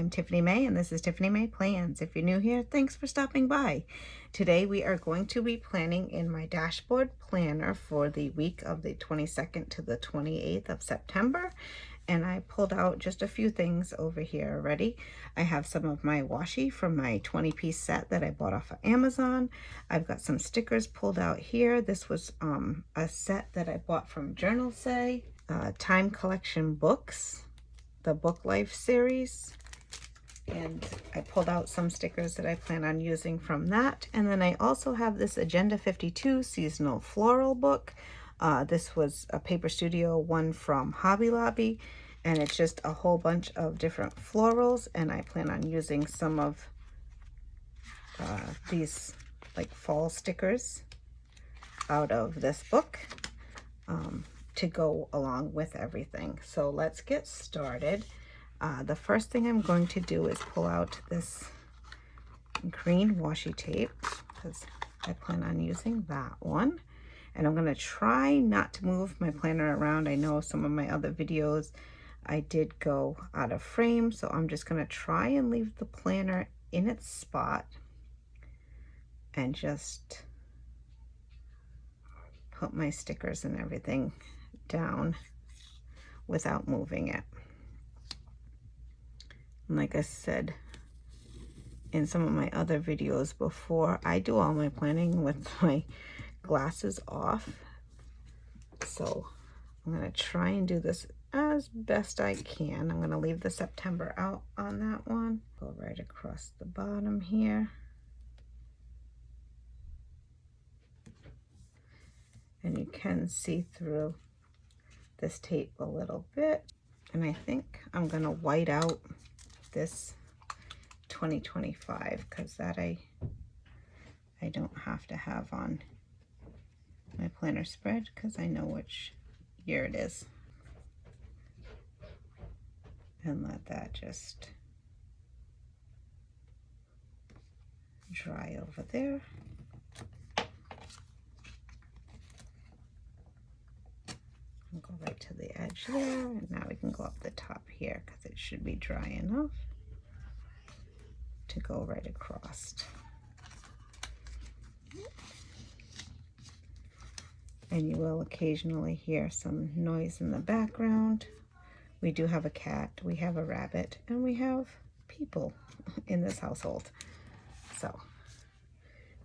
I'm Tiffany May, and this is Tiffany May Plans. If you're new here, thanks for stopping by. Today we are going to be planning in my dashboard planner for the week of the 22nd to the 28th of September. And I pulled out just a few things over here already. I have some of my washi from my 20-piece set that I bought off of Amazon. I've got some stickers pulled out here. This was a set that I bought from Journalsay. Time Collection books, the Book Life series, and I pulled out some stickers that I plan on using from that. And then I also have this Agenda 52 seasonal floral book. This was a Paper Studio one from Hobby Lobby, and it's just a whole bunch of different florals, and I plan on using some of these like fall stickers out of this book to go along with everything. So let's get started. The first thing I'm going to do is pull out this green washi tape because I plan on using that one. And I'm going to try not to move my planner around. I know some of my other videos I did go out of frame, so I'm just going to try and leave the planner in its spot and just put my stickers and everything down without moving it. And like I said in some of my other videos before, I do all my planning with my glasses off, so I'm going to try and do this as best I can. I'm going to leave the September out on that one. Go right across the bottom here. And you can see through this tape a little bit. And I think I'm going to white out this 2025 because that I don't have to have on my planner spread because I know which year it is. And let that just dry over there. I'll go right to the edge there, and now we can go up the top here because it should be dry enough to go right across. And you will occasionally hear some noise in the background. We do have a cat, we have a rabbit, and we have people in this household. So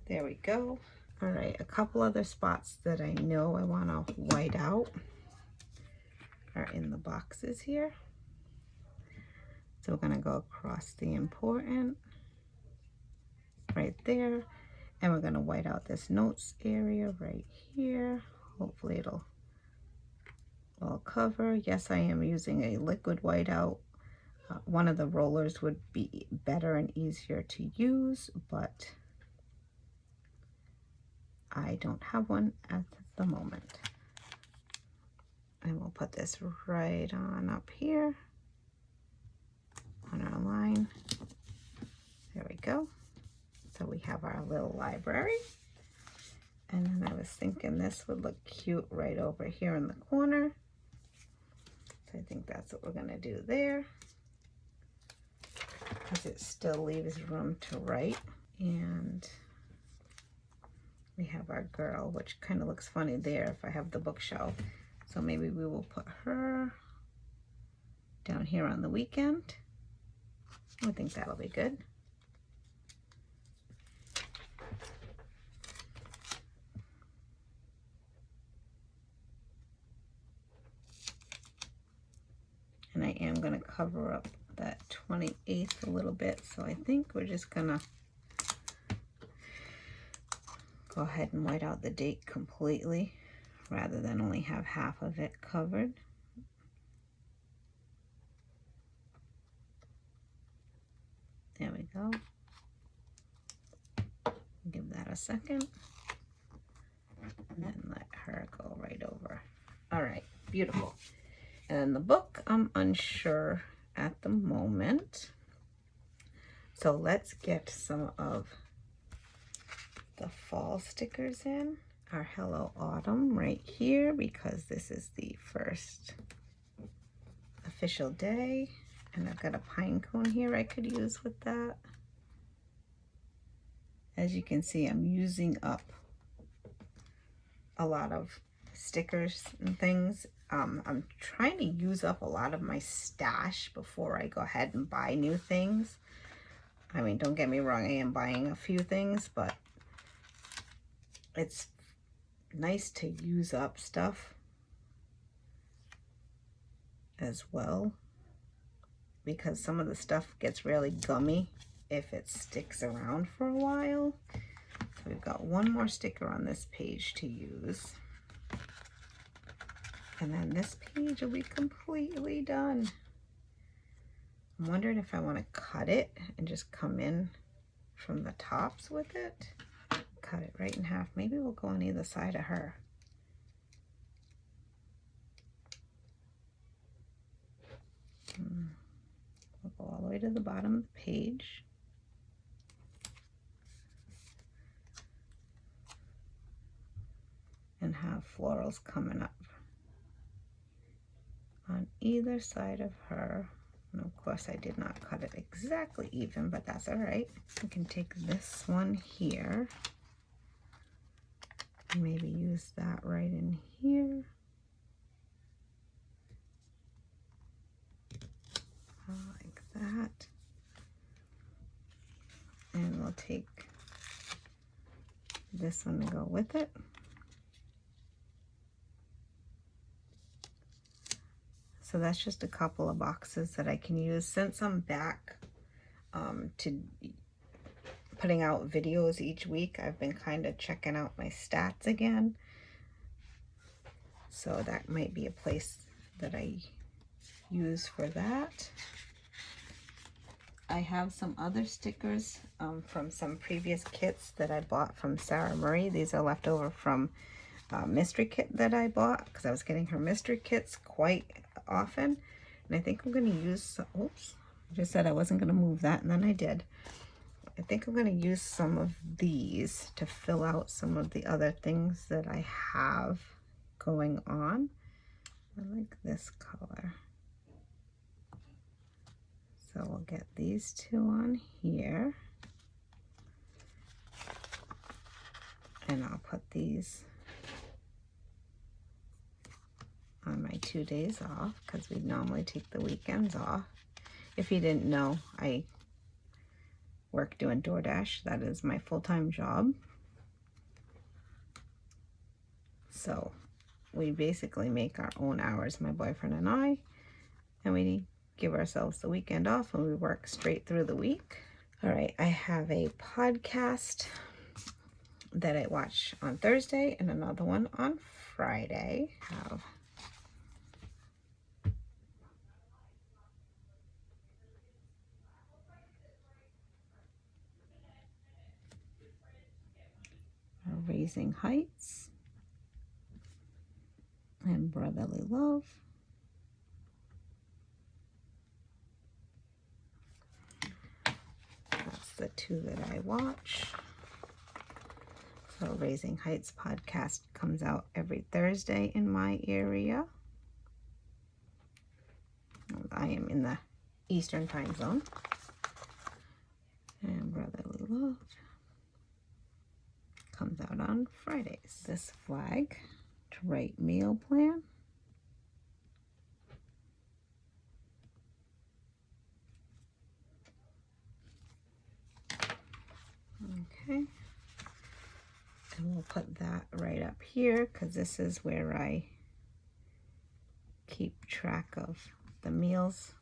there we go. All right, a couple other spots that I know I want to white out are in the boxes here. So we're going to go across the important right there, and we're going to white out this notes area right here. Hopefully it'll all cover. Yes, I am using a liquid whiteout. One of the rollers would be better and easier to use, but I don't have one at the moment. And we'll put this right on up here on our line. There we go. So we have our little library. And then I was thinking this would look cute right over here in the corner. So I think that's what we're going to do there, because it still leaves room to write. And we have our girl, which kind of looks funny there if I have the bookshelf. So maybe we will put her down here on the weekend. I think that'll be good. And I am going to cover up that 28th a little bit. So I think we're just going to go ahead and white out the date completely rather than only have half of it covered. There we go. Give that a second. And then let her go right over. All right, beautiful. And then the book, I'm unsure at the moment. So let's get some of the fall stickers in. Our Hello Autumn right here, because this is the first official day. And I've got a pine cone here I could use with that. As you can see, I'm using up a lot of stickers and things. I'm trying to use up a lot of my stash before I go ahead and buy new things. I mean, don't get me wrong, I am buying a few things, but it's nice to use up stuff as well, because some of the stuff gets really gummy if it sticks around for a while. So we've got one more sticker on this page to use. And then this page will be completely done. I'm wondering if I want to cut it and just come in from the tops with it. Cut it right in half. Maybe we'll go on either side of her. We'll go all the way to the bottom of the page. And have florals coming up on either side of her. And of course I did not cut it exactly even, but that's all right. I can take this one here and maybe use that right in here. Like that. And we'll take this one and go with it. So that's just a couple of boxes that I can use. Since I'm back to putting out videos each week, I've been kind of checking out my stats again. So that might be a place that I use for that. I have some other stickers from some previous kits that I bought from Sara Marie. These are left over from mystery kit that I bought, because I was getting her mystery kits quite often. And I think I'm going to use some, oops, I just said I wasn't going to move that, and then I did. I think I'm going to use some of these to fill out some of the other things that I have going on. I like this color. So we'll get these two on here. And I'll put these on my 2 days off, because we normally take the weekends off. If you didn't know, I work doing DoorDash. That is my full-time job. So we basically make our own hours, my boyfriend and I, and we give ourselves the weekend off and we work straight through the week. All right, I have a podcast that I watch on Thursday and another one on Friday. Have Raising Heights and Brotherly Love. That's the two that I watch. So Raising Heights podcast comes out every Thursday in my area. I am in the Eastern time zone. And Brotherly Love comes out on Fridays. This flag to write meal plan. Okay. And we'll put that right up here, because this is where I keep track of the meals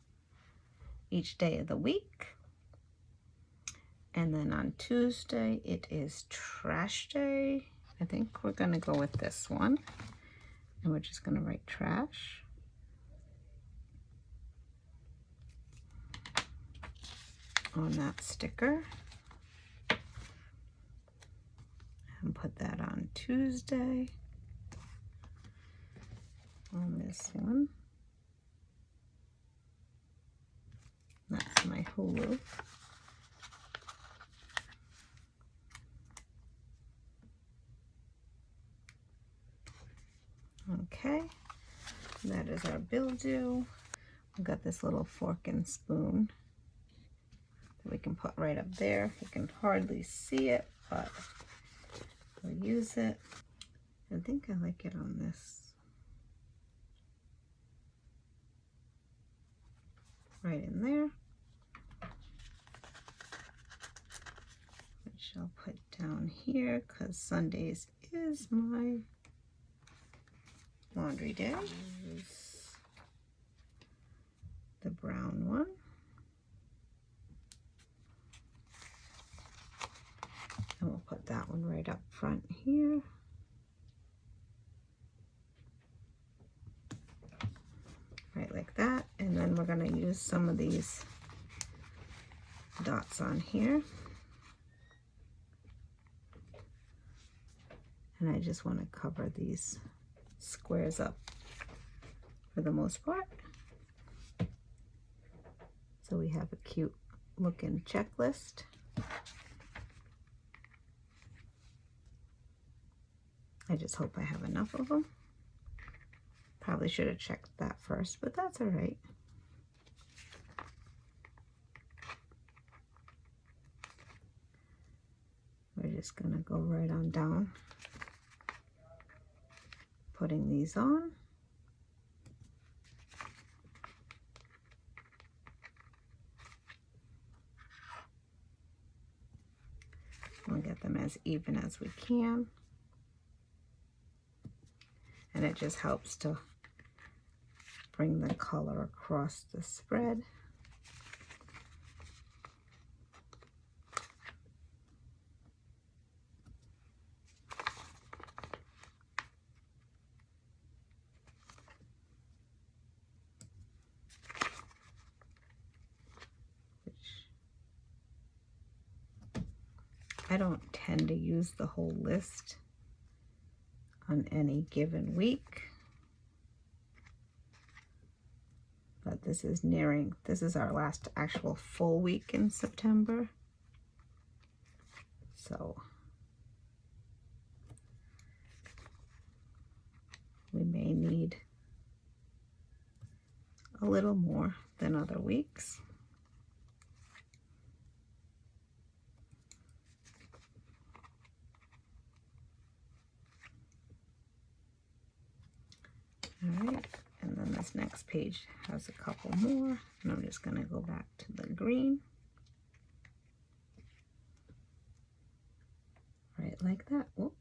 each day of the week. And then on Tuesday, it is trash day. I think we're going to go with this one. And we're just going to write trash. On that sticker. And put that on Tuesday. On this one. That's my Hulu. Okay, that is our bill due. I've got this little fork and spoon that we can put right up there. You can hardly see it, but we'll use it. I think I like it on this. Right in there. Which I'll put down here because Sundays is my laundry day. Use the brown one. And we'll put that one right up front here. Right like that. And then we're going to use some of these dots on here. And I just want to cover these squares up for the most part. So we have a cute looking checklist. I just hope I have enough of them. Probably should have checked that first, but that's all right. We're just gonna go right on down, putting these on. We'll get them as even as we can. And it just helps to bring the color across the spread. I don't tend to use the whole list on any given week, but this is our last actual full week in September, so we may need a little more than other weeks. All right, and then this next page has a couple more, and I'm just going to go back to the green. Right like that. Whoop.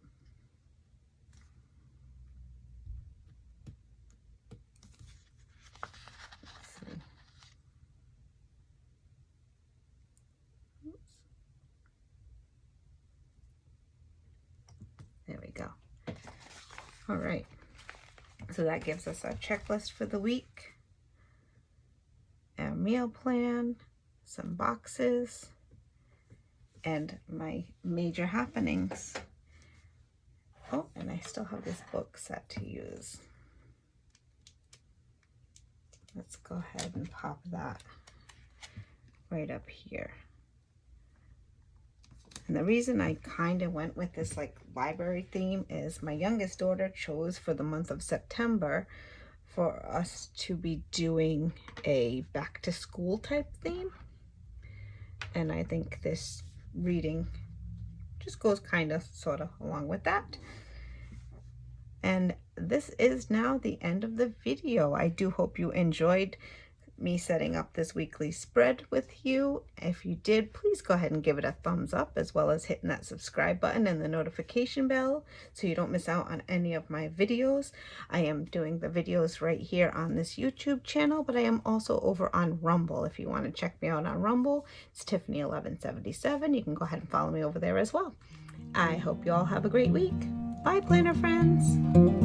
Let's see. Oops. There we go. All right. So that gives us our checklist for the week, our meal plan, some boxes, and my major happenings. Oh, and I still have this book set to use. Let's go ahead and pop that right up here. And the reason I kind of went with this like library theme is my youngest daughter chose for the month of September for us to be doing a back to school type theme. And I think this reading just goes kind of sort of along with that. And this is now the end of the video. I do hope you enjoyed me setting up this weekly spread with you. If you did, please go ahead and give it a thumbs up, as well as hitting that subscribe button and the notification bell so you don't miss out on any of my videos. I am doing the videos right here on this YouTube channel, but I am also over on Rumble. If you want to check me out on Rumble, it's Tiffany1177. You can go ahead and follow me over there as well. I hope you all have a great week. Bye, planner friends.